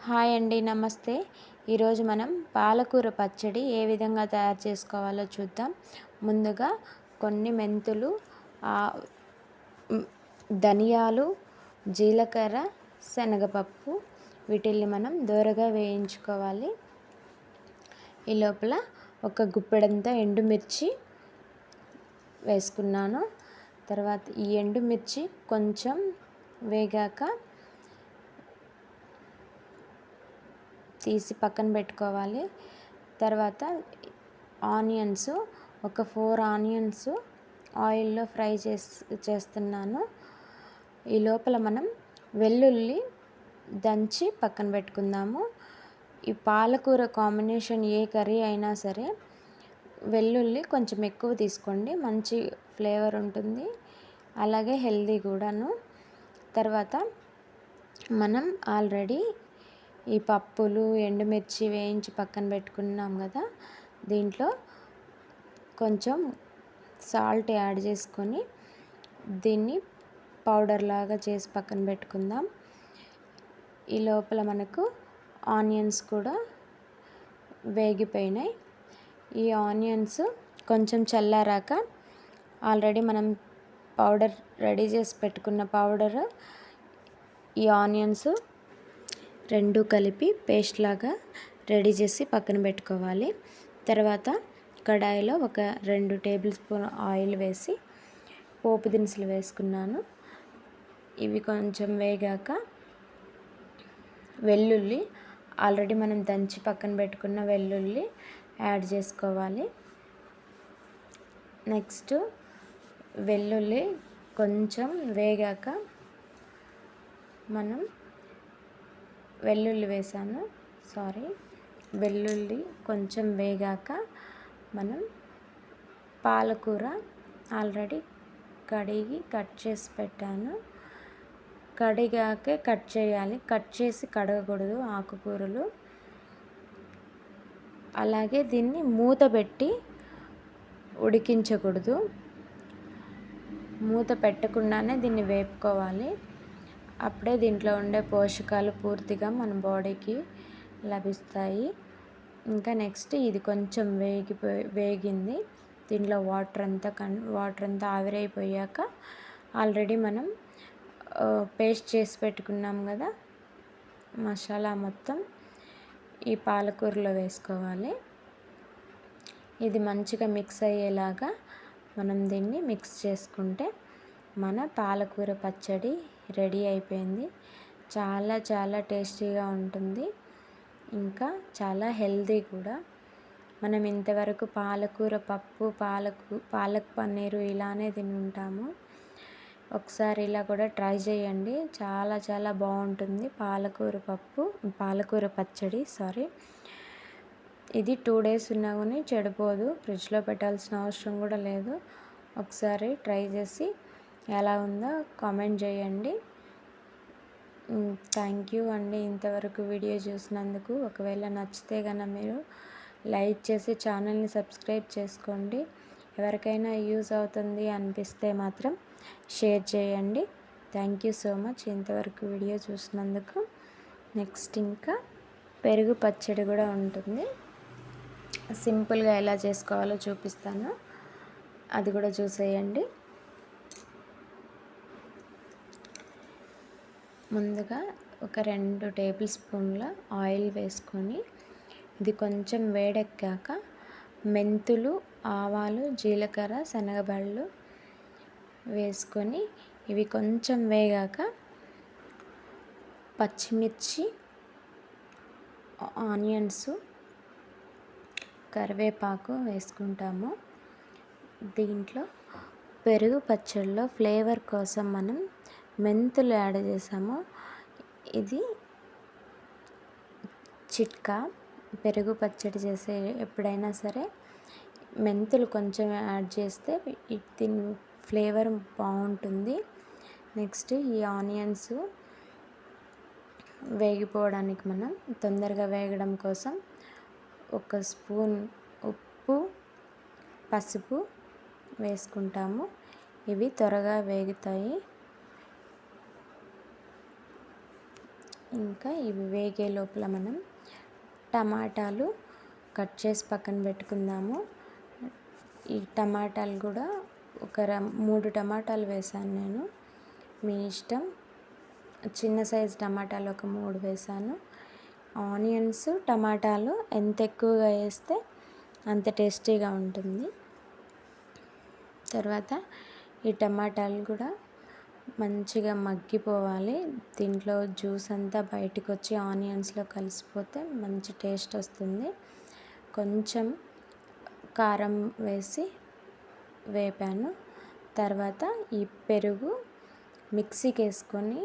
Hi అండి, నమస్తే. ఈరోజు మనం పాలకూర పచ్చడి ఏ విధంగా తయారు చేసుకోవాలో చూద్దాం. ముందుగా కొన్ని మెంతులు, ధనియాలు, జీలకర్ర, శనగపప్పు వీటిల్ని మనం దోరగా వేయించుకోవాలి. ఈ లోపల ఒక గుప్పెడంతా ఎండుమిర్చి వేసుకున్నాను. తర్వాత ఈ ఎండుమిర్చి కొంచెం వేగాక తీసి పక్కన పెట్టుకోవాలి. తర్వాత ఆనియన్స్, ఒక 4 ఆనియన్స్ ఆయిల్లో ఫ్రై చేస్తున్నాను. ఈ లోపల మనం వెల్లుల్లి దంచి పక్కన పెట్టుకుందాము. ఈ పాలకూర కాంబినేషన్ ఏ కర్రీ అయినా సరే వెల్లుల్లి కొంచెం ఎక్కువ తీసుకోండి, మంచి ఫ్లేవర్ ఉంటుంది, అలాగే హెల్దీ కూడాను. తర్వాత మనం ఆల్రెడీ ఈ పప్పులు, ఎండుమిర్చి వేయించి పక్కన పెట్టుకున్నాం కదా, దీంట్లో కొంచెం సాల్ట్ యాడ్ చేసుకొని దీన్ని పౌడర్ లాగా చేసి పక్కన పెట్టుకుందాం. ఈ లోపల మనకు ఆనియన్స్ కూడా వేగిపోయినాయి. ఈ ఆనియన్స్ కొంచెం చల్లారాక ఆల్రెడీ మనం పౌడర్ రెడీ చేసి పెట్టుకున్న పౌడర్, ఈ ఆనియన్స్ రెండు కలిపి పేస్ట్ లాగా రెడీ చేసి పక్కన పెట్టుకోవాలి. తర్వాత కడాయిలో ఒక 2 టేబుల్ స్పూన్ ఆయిల్ వేసి పోపు దినుసులు వేసుకున్నాను. ఇవి కొంచెం వేగాక వెల్లుల్లి, ఆల్రెడీ మనం దంచి పక్కన పెట్టుకున్న వెల్లుల్లి యాడ్ చేసుకోవాలి. నెక్స్ట్ వెల్లుల్లి కొంచెం వేగాక మనం వెల్లుల్లి కొంచెం వేగాక మనం పాలకూర ఆల్రెడీ కడిగి కట్ చేసి పెట్టాను. కడిగాకే కట్ చేయాలి, కట్ చేసి కడగకూడదు ఆకుకూరలు. అలాగే దీన్ని మూత పెట్టి ఉడికించకూడదు, మూత పెట్టకుండానే దీన్ని వేపుకోవాలి. అప్పుడే దీంట్లో ఉండే పోషకాలు పూర్తిగా మన బాడీకి లభిస్తాయి. ఇంకా నెక్స్ట్ ఇది కొంచెం వేగింది. దీంట్లో వాటర్ అంతా ఆవిరైపోయాక ఆల్రెడీ మనం పేస్ట్ చేసి పెట్టుకున్నాం కదా మసాలా, మొత్తం ఈ పాలకూరలో వేసుకోవాలి. ఇది మంచిగా మిక్స్ అయ్యేలాగా మనం దీన్ని మిక్స్ చేసుకుంటే మన పాలకూర పచ్చడి రెడీ అయిపోయింది. చాలా చాలా టేస్టీగా ఉంటుంది, ఇంకా చాలా హెల్తీ కూడా. మనం ఇంతవరకు పాలకూర పప్పు, పాలక్ పన్నీరు ఇలానే తిని ఉంటాము. ఒకసారి ఇలా కూడా ట్రై చేయండి, చాలా చాలా బాగుంటుంది పాలకూర పచ్చడి. ఇది 2 days ఉన్నా కానీ చెడిపోదు, ఫ్రిడ్జ్లో పెట్టాల్సిన అవసరం కూడా లేదు. ఒకసారి ట్రై చేసి ఎలా ఉందో కామెంట్ చేయండి. థ్యాంక్ యూ అండి ఇంతవరకు వీడియో చూసినందుకు. ఒకవేళ నచ్చితే కనుక మీరు లైక్ చేసి ఛానల్ని సబ్స్క్రైబ్ చేసుకోండి. ఎవరికైనా యూజ్ అవుతుంది అనిపిస్తే మాత్రం షేర్ చేయండి. థ్యాంక్ యూ సో మచ్ ఇంతవరకు వీడియో చూసినందుకు. నెక్స్ట్ ఇంకా పెరుగు పచ్చడి కూడా ఉంటుంది, సింపుల్గా ఎలా చేసుకోవాలో చూపిస్తాను, అది కూడా చూసేయండి. ముందుగా ఒక 2 టేబుల్ స్పూన్ల ఆయిల్ వేసుకొని ఇది కొంచెం వేడెక్కాక మెంతులు, ఆవాలు, జీలకర్ర, శనగబళ్ళు వేసుకొని ఇవి కొంచెం వేగాక పచ్చిమిర్చి, ఆనియన్స్, కరివేపాకు వేసుకుంటాము. దీంట్లో పెరుగు పచ్చడిలో ఫ్లేవర్ కోసం మనం మెంతులు యాడ్ చేసాము. ఇది చిట్కా, పెరుగు పచ్చడి చేసే ఎప్పుడైనా సరే మెంతులు కొంచెం యాడ్ చేస్తే దీని ఫ్లేవర్ బాగుంటుంది. నెక్స్ట్ ఈ ఆనియన్స్ వేగిపోవడానికి మనం తొందరగా వేగడం కోసం 1 స్పూన్ ఉప్పు, పసుపు వేసుకుంటాము. ఇవి త్వరగా వేగుతాయి. ఇంకా ఇవి వేగే లోపల మనం టమాటాలు కట్ చేసి పక్కన పెట్టుకుందాము. ఈ టమాటాలు కూడా ఒక 3 టమాటాలు వేసాను నేను, మీ ఇష్టం. చిన్న సైజు టమాటాలు ఒక 3 వేసాను. ఆనియన్స్ టమాటాలు ఎంత ఎక్కువగా వేస్తే అంత టేస్టీగా ఉంటుంది. తర్వాత ఈ టమాటాలు కూడా మంచిగా మగ్గిపోవాలి. దీంట్లో జ్యూస్ అంతా బయటకు వచ్చి ఆనియన్స్లో కలిసిపోతే మంచి టేస్ట్ వస్తుంది. కొంచెం కారం వేసి వేపాను. తర్వాత ఈ పెరుగు మిక్సీకి వేసుకొని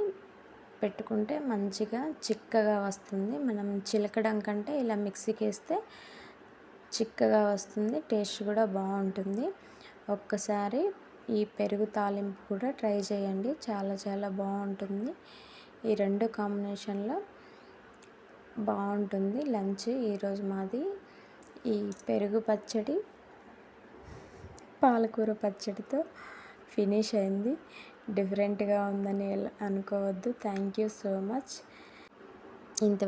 పెట్టుకుంటే మంచిగా చిక్కగా వస్తుంది. మనం చిలకడం కంటే ఇలా మిక్సీకి వేస్తే చిక్కగా వస్తుంది, టేస్ట్ కూడా బాగుంటుంది. ఒక్కసారి ఈ పెరుగు తాలింపు కూడా ట్రై చేయండి, చాలా చాలా బాగుంటుంది. ఈ 2 కాంబినేషన్లో బాగుంటుంది లంచ్. ఈరోజు మాది ఈ పెరుగు పచ్చడి పాలకూర పచ్చడితో ఫినిష్ అయింది. డిఫరెంట్గా ఉందని అనుకోవద్దు. Thank you so much. ఇంత